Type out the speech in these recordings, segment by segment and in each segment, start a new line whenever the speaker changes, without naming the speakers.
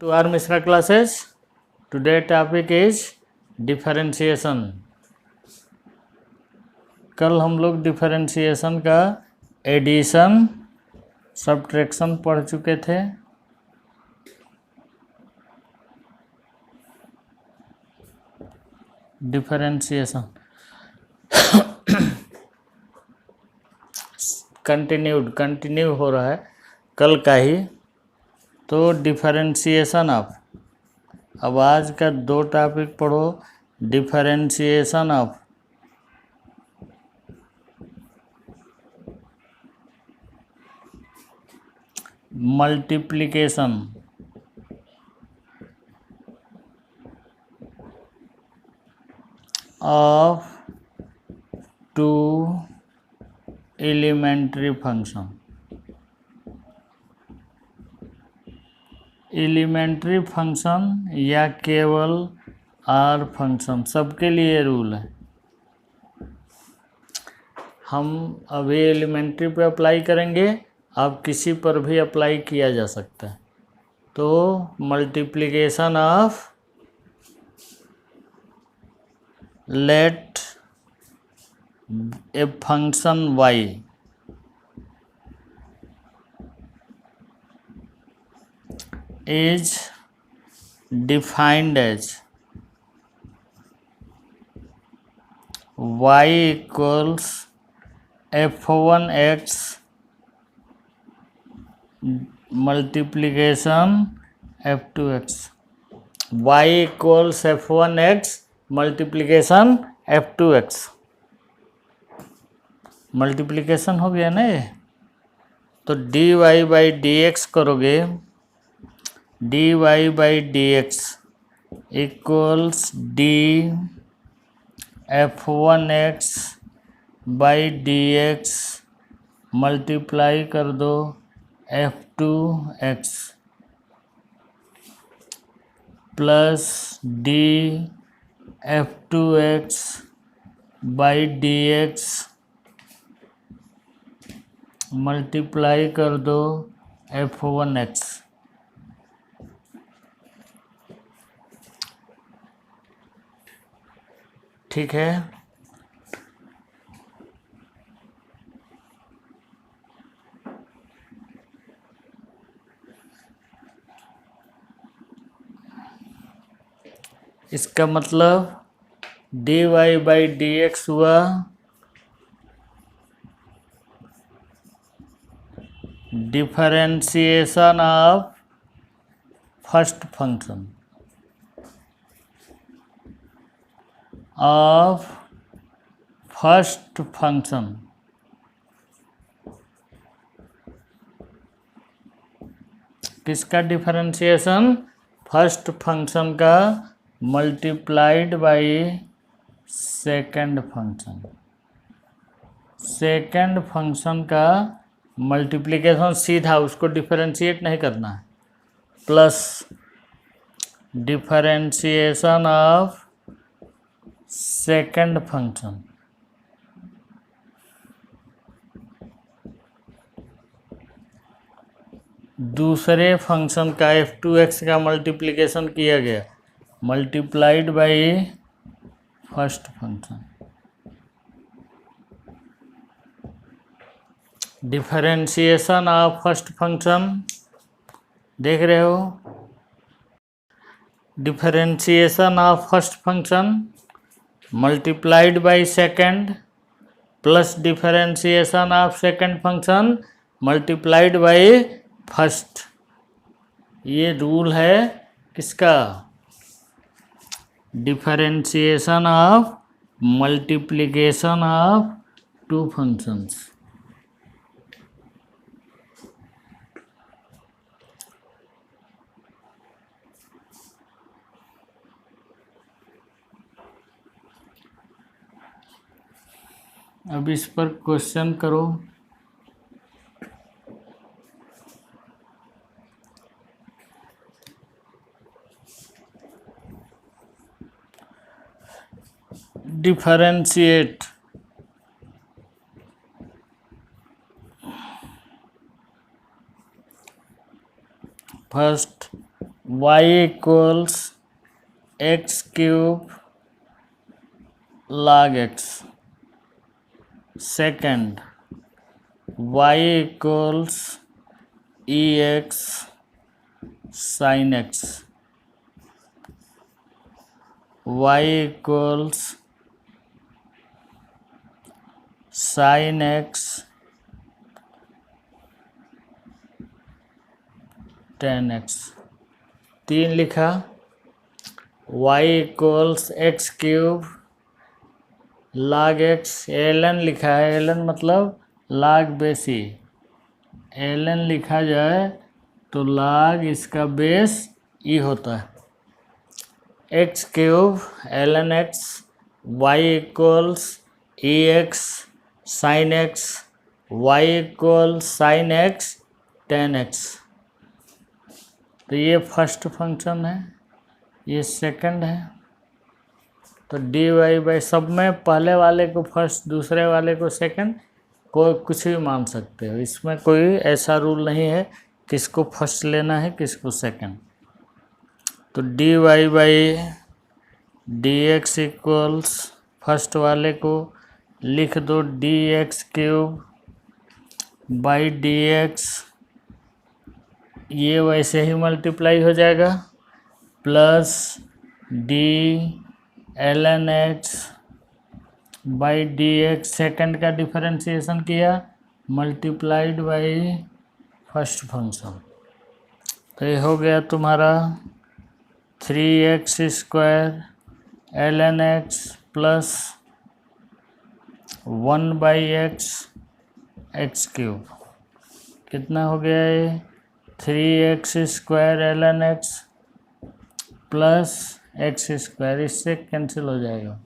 To our Mishra classes. Today topic is differentiation. कल हम लोग डिफरेंशिएशन का एडिशन सब्ट्रैक्शन पढ़ चुके थे। डिफरेंशिएशन कंटिन्यू हो रहा है कल का ही। तो डिफरेंशिएशन अब आज का दो टॉपिक पढ़ो। Differentiation of multiplication of two elementary function. Elementary function या केवल आर फंक्शन, सबके लिए रूल है। हम अभी एलिमेंट्री पे अप्लाई करेंगे, आप किसी पर भी अप्लाई किया जा सकता है। तो multiplication of let a function y is defined as y equals f1x multiplication f2x। y equals f1x multiplication f2x। Multiplication हो गया ना ये। तो dy बाई डी एक्स करोगे, dy by d x equals D f1x by d x multiply कर दो f2x plus D f2x by d x multiply कर दो f1x। ठीक है। इसका मतलब dy बाई डी एक्स हुआ differentiation of first function of first function. किसका डिफरेंशिएशन? फर्स्ट फंक्शन का multiplied by second function. Second function का मल्टीप्लिकेशन सीधा, उसको डिफरेंशिएट नहीं करना है। Plus differentiation of second function दूसरे फंक्शन का f2x का मल्टीप्लिकेशन किया गया, multiplied by first function. Differentiation of first function देख रहे हो। Differentiation of first function multiplied by second plus differentiation of second function multiplied by first. ये rule है किसका? Differentiation of multiplication of two functions. अब इस पर क्वेश्चन करो। Differentiate first y equals x cube log x. Second, y equals ex sin x. Y equals sin x tan x. 3 लिखा. y equals x cube log x. ln लिखा है. ln मतलब log बेसी. ln लिखा जाए तो log इसका base e होता है. X cube ln x. y equals e x sine x. y equals sine x tan x. तो ये फर्स्ट फंक्शन है, ये सेकंड है. तो डी वाई बाई सब में पहले वाले को फर्स्ट, दूसरे वाले को सेकंड, कोई कुछ भी मान सकते हो. इसमें कोई ऐसा रूल नहीं है किसको फर्स्ट लेना है किसको सेकंड. तो d y by d x equals first वाले को लिख दो d x cube by d x. ये वैसे ही मल्टीप्लाई हो जाएगा plus d l n x by d x. Second का डिफरेंशिएशन किया मल्टीप्लाइड बाई फर्स्ट फंक्शन. तो ये हो गया तुम्हारा 3x square l n x plus 1 by x x cube. कितना हो गया ये 3x square l n x plus x square. इससे कैंसिल हो जाएगा.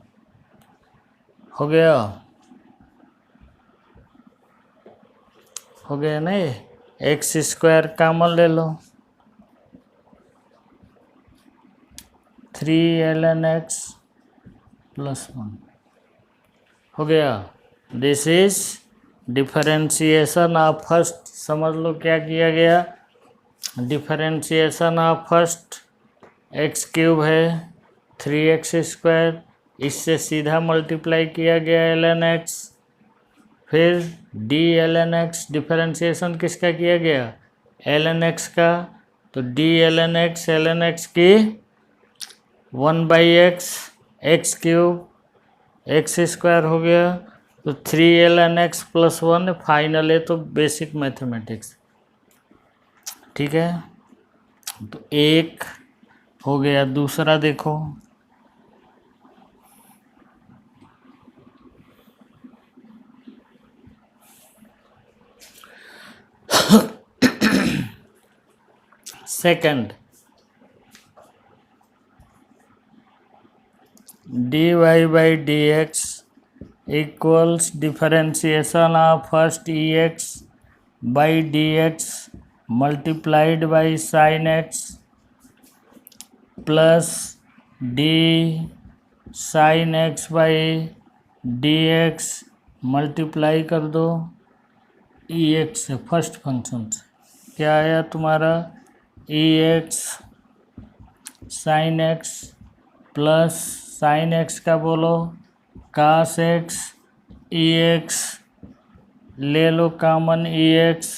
हो गया, हो गया ना. ये एक्स स्क्वायर कॉमन ले लो 3ln x प्लस 1 हो गया. This is differentiation of first. समझ लो क्या किया गया. Differentiation of first x cube है 3x स्क्वायर. इससे सीधा मल्टीप्लाई किया गया ln x. फिर डी ln x डिफरेंशिएशन किसका किया गया ln x का. तो डी ln x की 1 by x x cube x square हो गया. तो 3ln x प्लस 1 फाइनल है. तो बेसिक मैथमेटिक्स ठीक है. तो एक हो गया. दूसरा देखो second d y by d x equals differentiation of first e x by d x multiplied by sine x plus d sine x by d x multiply कर दो ई एक्स से फर्स्ट फंक्शन से. क्या आया तुम्हारा e x sine x plus sine x का बोलो cos x e x ले लो common e x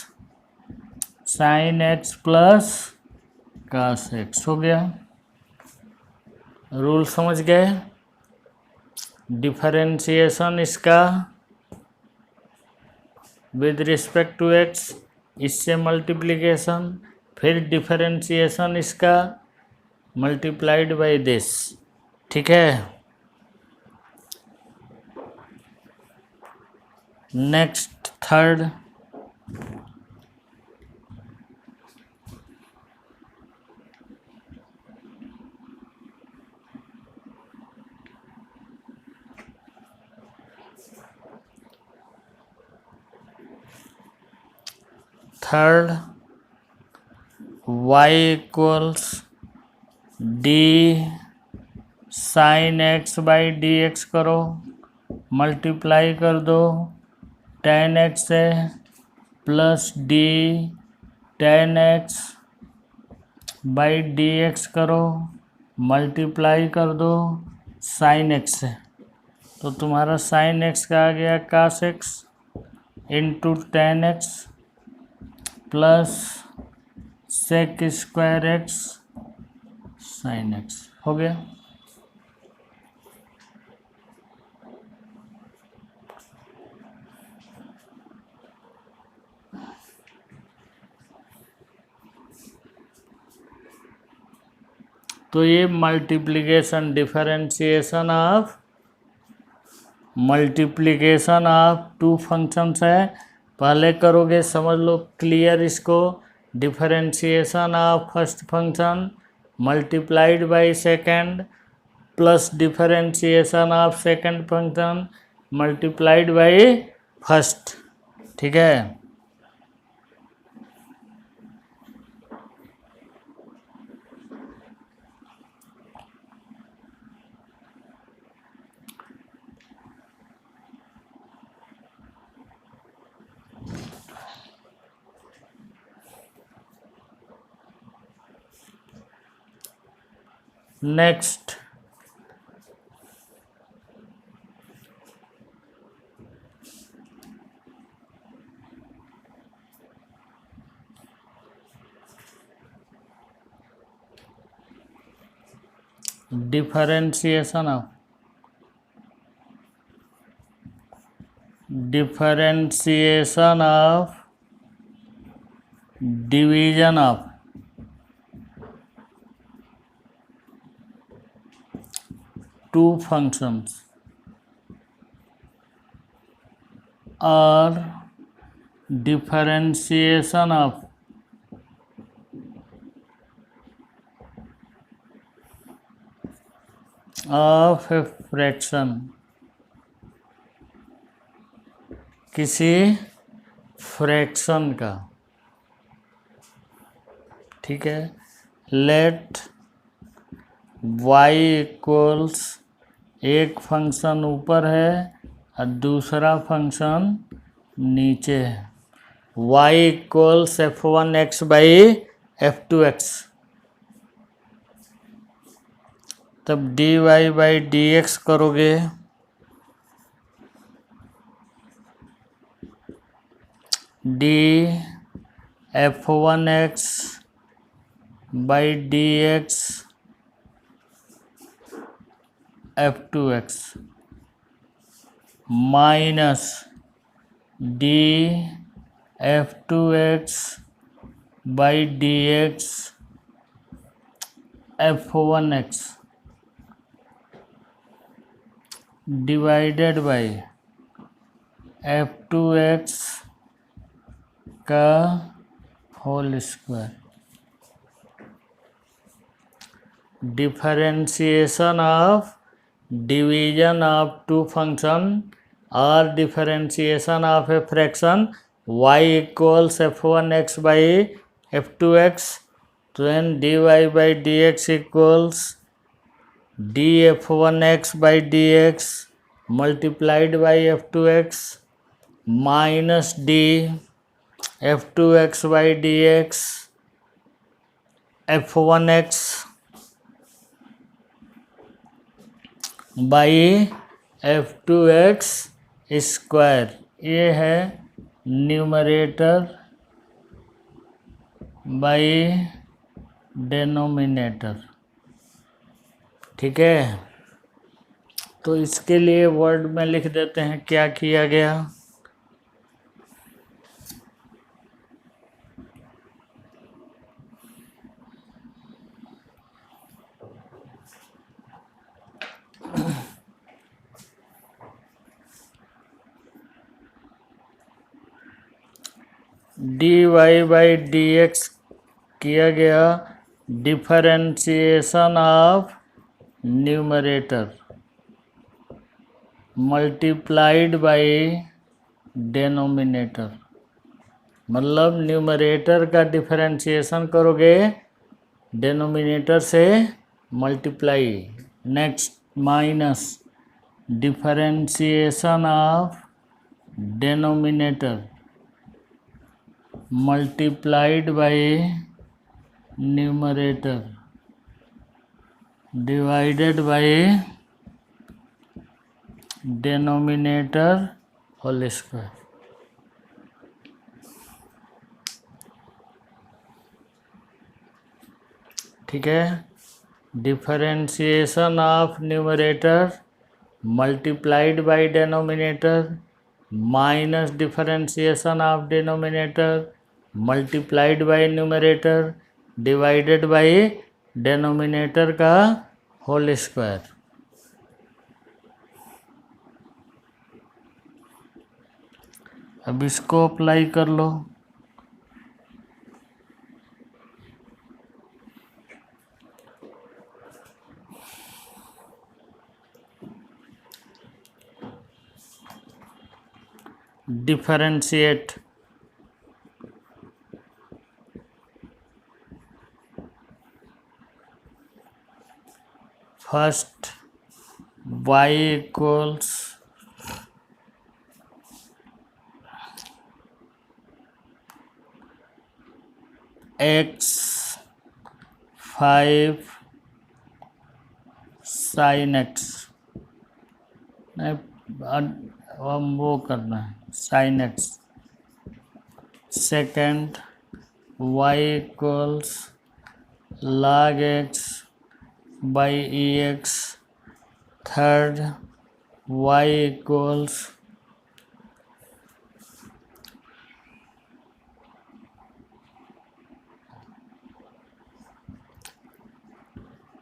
sine x plus cos x. हो गया. रूल समझ गए. डिफरेंशिएशन इसका विद रिस्पेक्ट टू एक्स, इससे मल्टीप्लिकेशन, फिर डिफरेंशिएशन इसका मल्टीप्लाइड बाय दिस. ठीक है. Next third y equals D sine x by d x करो मल्टीप्लाई कर दो tan x है plus D tan x by d x करो, मल्टीप्लाई कर दो साइन एक्स से, तो तुम्हारा साइन एक्स का आ गया cos x into tan x plus sec square x sine x हो गया। तो ये multiplication multiplication of two functions है। पहले करोगे समझ लो क्लियर इसको, differentiation of first function multiplied by second plus differentiation of second function multiplied by first. ठीक है, next differentiation of division of two functions or differentiation of a fraction किसी fraction का। ठीक है, लेट y इक्वल्स एक function ऊपर है और दूसरा फंक्शन नीचे है, y equals f1x by f2x, तब dy बाई dx करोगे, d f1x by dx f2x minus d f2x by dx f1x divided by f2x का whole square. Differentiation of division of two function और differentiation of a fraction y equals f1x by f2x, तो then dy by dx equals df1x by dx multiplied by f2x minus d f2x by dx f1x by f2x square. ये है numerator by denominator. ठीक है, तो इसके लिए word में लिख देते हैं क्या किया गया। dy बाई dx किया गया differentiation of numerator multiplied by denominator, मतलब न्यूमरेटर का डिफरेंशिएशन करोगे डेनोमिनेटर से multiply. Next minus differentiation of denominator multiplied by numerator divided by denominator whole square. ठीक है, differentiation of numerator multiplied by denominator minus differentiation of denominator multiplied by numerator divided by denominator का whole square. अब इसको apply कर लो। Differentiate first y equals x5 sin x। नहीं, हम वो करना है sin x। Second y equals log x by ex। Third y equals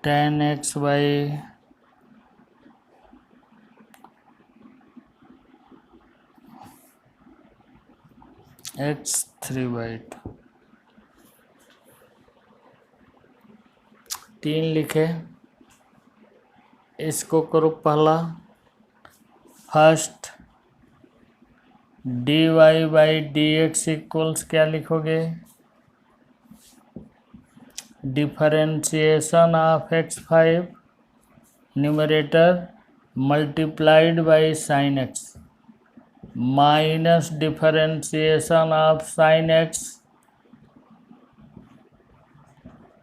tan x by x3/2। 3 लिखे, इसको करो पहला। First dy by d x equals क्या लिखोगे? Differentiation of x5 numerator multiplied by sine x minus differentiation of sine x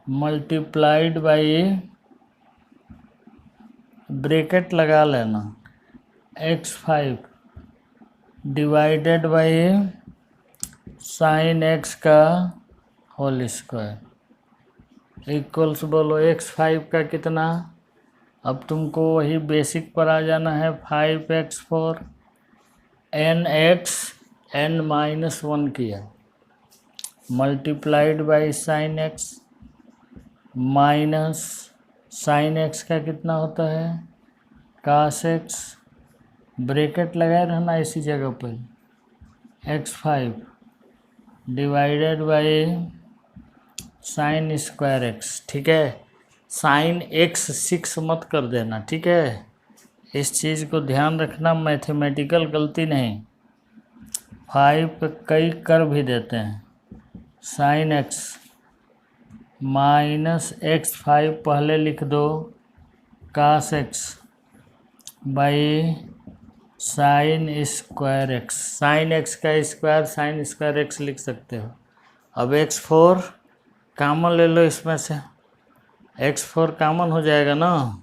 multiplied by, bracket लगा लेना, x5 divided by sine x का whole square equals बोलो x5 का कितना। अब तुमको वही बेसिक पर आ जाना है। 5x4 nx n-1 किया multiplied by sine x minus sign x का कितना होता है कास एक्स, ब्रैकेट लगाए रहना इसी जगह पर, x5 divided by sine square x. ठीक है, साइन एक्स 6 मत कर देना। ठीक है, इस चीज़ को ध्यान रखना, मैथमेटिकल गलती नहीं। 5 पे कई कर भी देते हैं। साइन एक्स माइनस x5 पहले लिख दो cos x by sine square x. Sine x का स्क्वायर साइन स्क्वायर एक्स लिख सकते हो। अब x4 कॉमन ले लो, इसमें से x4 कॉमन हो जाएगा ना,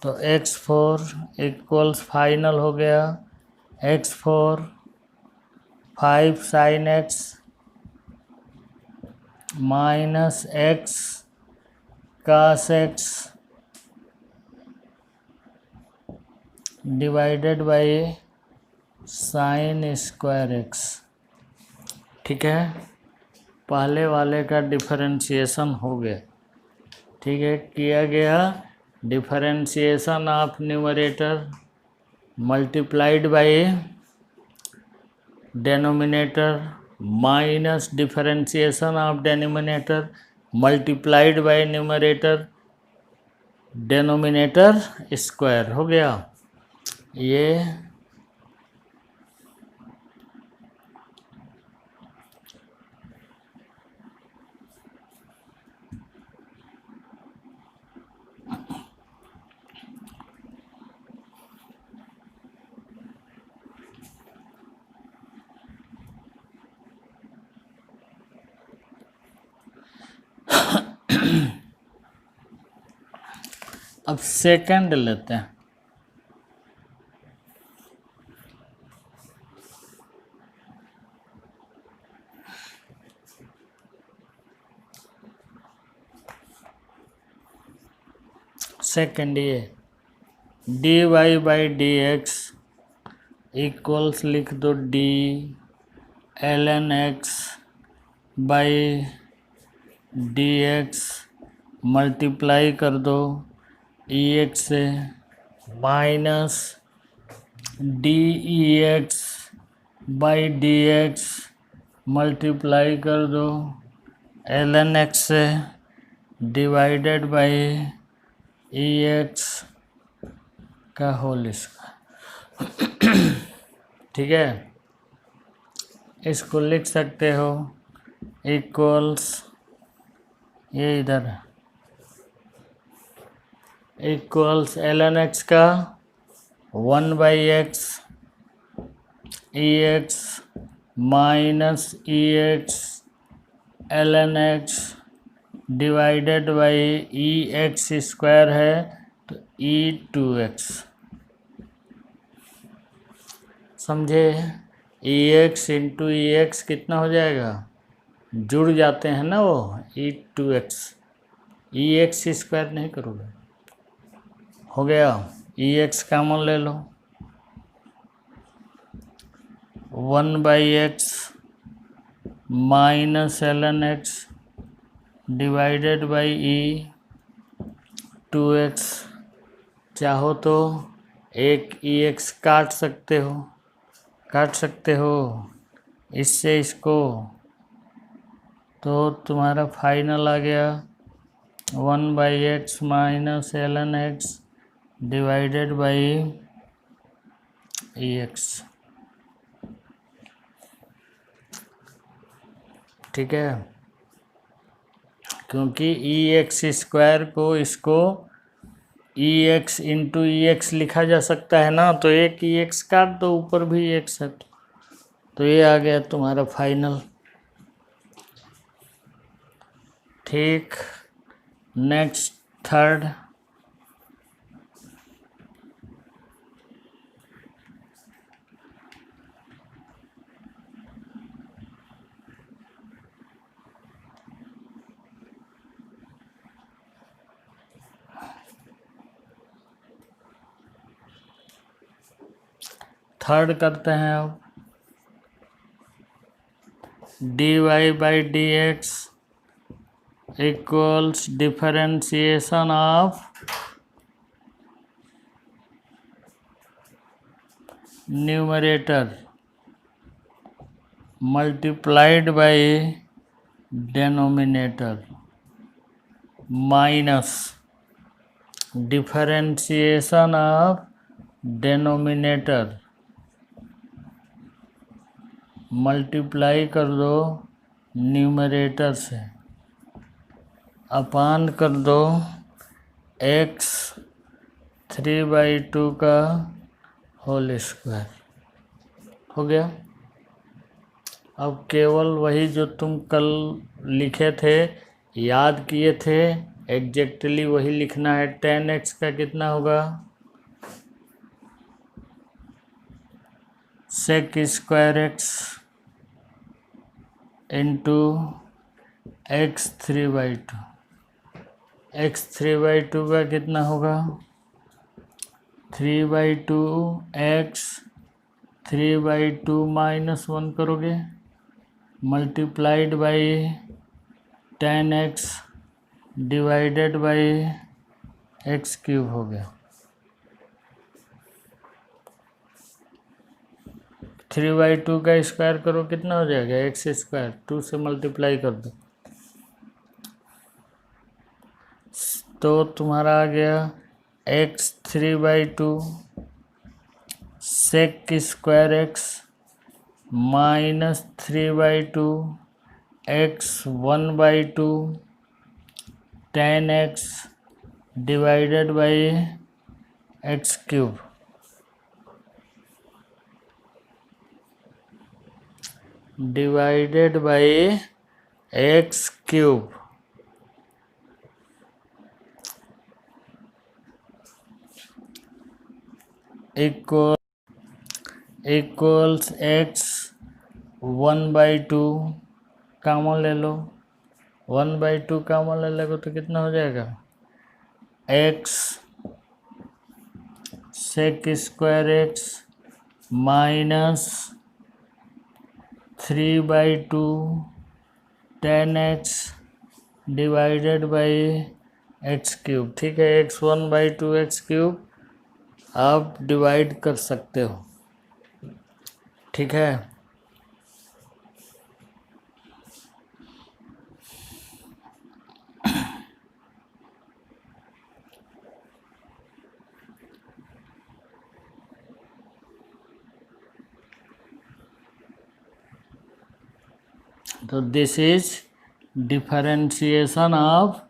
तो x4 इक्वल्स फाइनल हो गया x4 5 sine x minus x cos x divided by sine square x. ठीक है, पहले वाले का डिफरेंशिएशन हो गया। ठीक है, किया गया differentiation of numerator multiplied by denominator minus differentiation of denominator multiplied by numerator denominator square हो गया। ये अब सेकंड लेते हैं। सेकंड ये dy by d x equals लिख दो D ln x by d x multiply कर दो ई एक्स से minus D E x by d x multiply कर दो ln x से डिवाइडेड बाई ई एक्स का होल स्क्वायर। ठीक है, इसको लिख सकते हो इक्वल्स, ये इधर है, इक्वल्स ln x का 1 by x e x minus e x ln x divided by e x square है तो ई टू एक्स। समझे? E x into e x कितना हो जाएगा, जुड़ जाते हैं ना वो, e two x, e x square नहीं करोगे, हो गया। ई एक्स कॉमन ले लो, 1 by x minus ln x divided by e two x. चाहो तो एक ई एक्स काट सकते हो इससे इसको, तो तुम्हारा फाइनल आ गया 1 by x minus ln x divided by e x. ठीक है, क्योंकि ई एक्स स्क्वायर को इसको ई एक्स इंटू ई एक्स लिखा जा सकता है ना, तो एक ई एक्स काट दो, ऊपर भी एक्स है, तो ये आ गया तुम्हारा फाइनल। ठीक, नेक्स्ट थर्ड, थर्ड करते हैं अब, dy by d x equals differentiation of numerator multiplied by denominator minus differentiation of denominator multiply कर दो न्यूमरेटर से, अपान कर दो x 3/2 का होल स्क्वायर। हो गया। अब केवल वही जो तुम कल लिखे थे, याद किए थे, एग्जैक्टली वही लिखना है। 10x का कितना होगा, sec square x into x 3/2। x 3/2 का कितना होगा, 3/2 x 3/2 माइनस 1 करोगे multiplied by 10x divided by x cube हो गया। 3/2 का स्क्वायर करो कितना हो जाएगा, x स्क्वायर, 2 से मल्टीप्लाई कर दो तो तुम्हारा आ गया x 3/2 sec square x minus 3/2 x 1/2 10x divided by x cube. Divided by x cube. Equal equals x 1/2 common ले लो, 1/2 कॉमन ले लोगे तो कितना हो जाएगा, x sec square x minus 3/2 tan x divided by x cube. ठीक है, x1/2 एक्स क्यूब आप डिवाइड कर सकते हो। ठीक है, तो this is differentiation of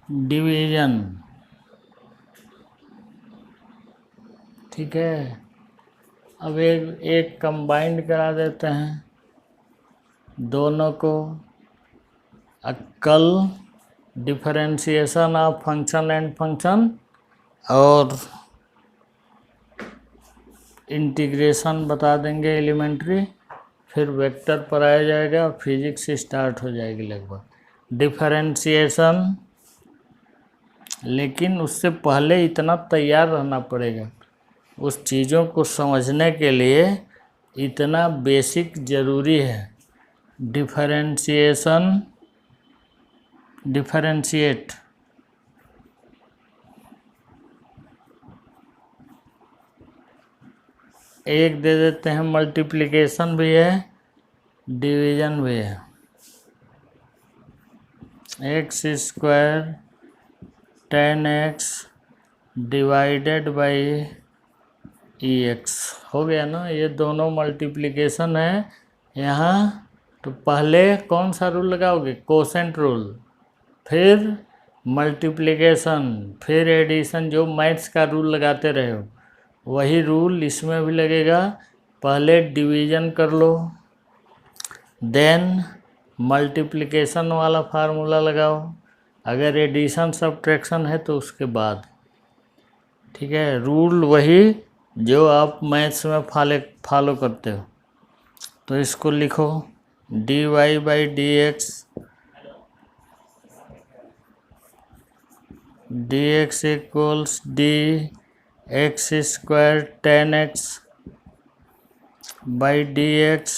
division. ठीक है, अब एक कंबाइंड करा देते हैं दोनों को। कल differentiation of function and function और इंटीग्रेशन बता देंगे एलिमेंट्री, फिर वेक्टर पर आया जाएगा, फिजिक्स स्टार्ट हो जाएगी लगभग। डिफरेंशिएशन, लेकिन उससे पहले इतना तैयार रहना पड़ेगा, उस चीज़ों को समझने के लिए इतना बेसिक ज़रूरी है। डिफरेंशिएशन, डिफरेंशिएट, एक दे देते हैं, मल्टीप्लिकेशन भी है डिवीजन भी है। X square tan x divided by e x हो गया ना, ये दोनों मल्टीप्लिकेशन है यहाँ। तो पहले कौन सा रूल लगाओगे, कोसेंट रूल, फिर मल्टीप्लिकेशन, फिर एडिशन, जो मैथ्स का रूल लगाते रहे हो वही रूल इसमें भी लगेगा। पहले डिवीजन कर लो, देन मल्टीप्लिकेशन वाला फार्मूला लगाओ, अगर एडिशन सब्ट्रैक्शन है तो उसके बाद। ठीक है, रूल वही जो आप मैथ्स में फॉलो करते हो। तो इसको लिखो, dy by d x, D x equals D x square tan x by d x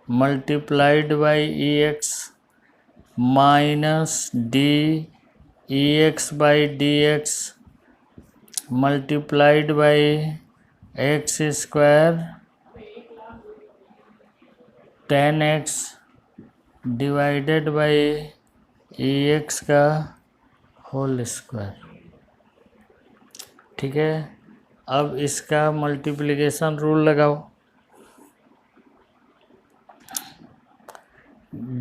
multiplied by e x minus D E x by d x multiplied by x square tan x divided by e x का whole square. ठीक है, अब इसका multiplication rule लगाओ,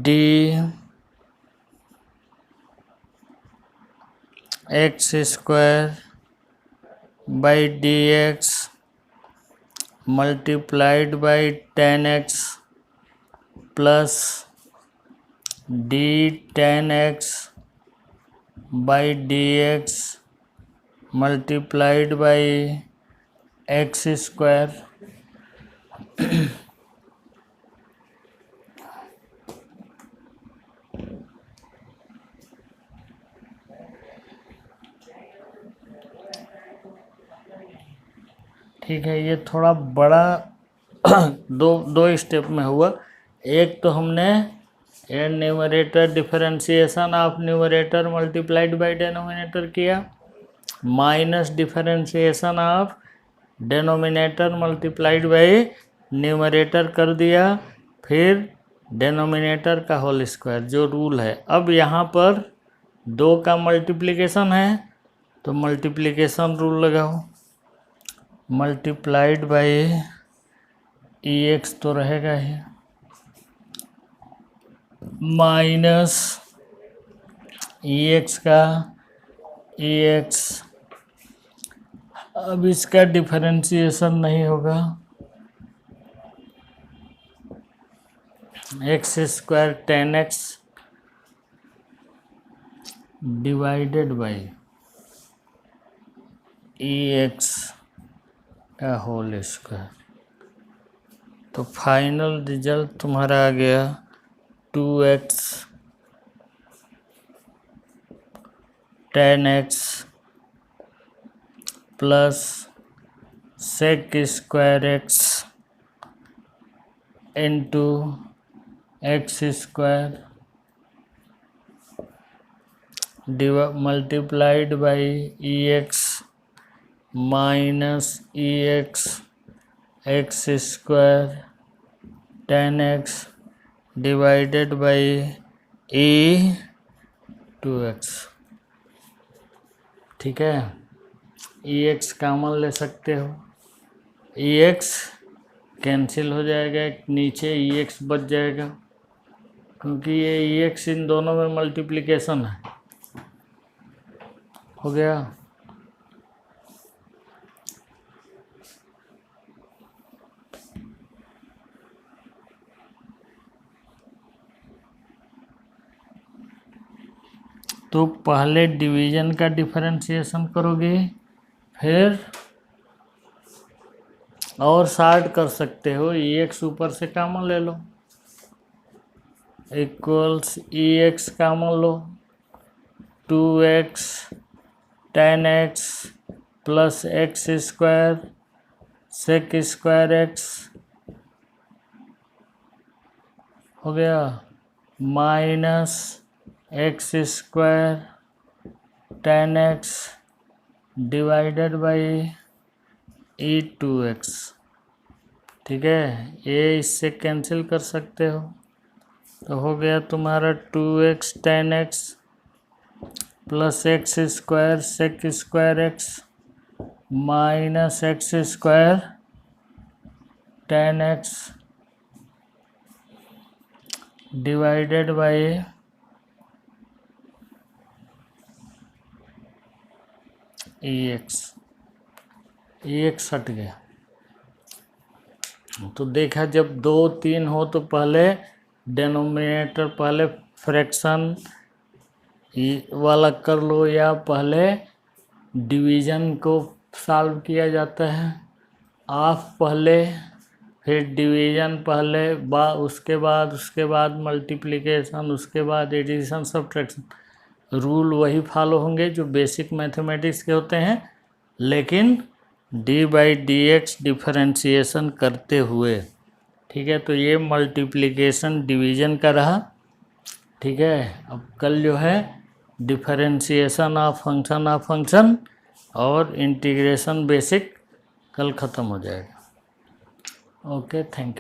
D x square by d x multiplied by tan x plus D tan x by d x multiplied by x square. ठीक है, ये थोड़ा बड़ा दो स्टेप में हुआ। एक तो हमने numerator differentiation of numerator multiplied by denominator किया, minus differentiation of denominator multiplied by numerator कर दिया, फिर डेनोमिनेटर का होल स्क्वायर जो रूल है। अब यहाँ पर दो का मल्टीप्लिकेशन है तो मल्टीप्लिकेशन रूल लगाओ, मल्टीप्लाइड बाई ई एक्स तो रहेगा ही, माइनस ई एक्स का ई एक्स। अब इसका डिफरेंशिएशन नहीं होगा, x square tan x divided by EX का होल स्क्वायर। तो फाइनल रिजल्ट तुम्हारा आ गया 2x tan x plus sec square x into x square multiplied by EX minus EX x square tan x divided by E2x। ठीक है, EX common ले सकते हो, EX cancel हो जाएगा, नीचे EX बच जाएगा, क्योंकि ये EX इन दोनों में मल्टीप्लिकेशन है। हो गया। तो पहले डिवीजन का डिफरेंशिएशन करोगे, फिर और शार्ट कर सकते हो, EX ऊपर से कॉमन ले लो, इक्वल्स EX कॉमन लो, 2x tan x plus x square sec square x हो गया, minus x square tan x divided by E2x। ठीक है, ये इससे कैंसिल कर सकते हो, तो हो गया तुम्हारा 2x tan x plus x square sec square x minus x square tan x divided by EX हट गया। तो देखा, जब 2 3 हो तो पहले डेनोमिनेटर, पहले फ्रैक्शन वाला कर लो, या पहले डिवीजन को सॉल्व किया जाता है, ऑफ पहले, फिर डिवीजन पहले, उसके बाद मल्टीप्लिकेशन, उसके बाद एडिशन सब्ट्रैक्शन। रूल वही फॉलो होंगे जो बेसिक मैथमेटिक्स के होते हैं, लेकिन d/dx डिफरेंशिएशन करते हुए। ठीक है, तो ये मल्टीप्लिकेशन डिवीजन का रहा। ठीक है, अब कल जो है डिफरेंशिएशन ऑफ फंक्शन और इंटीग्रेशन बेसिक कल ख़त्म हो जाएगा। Okay, thank you.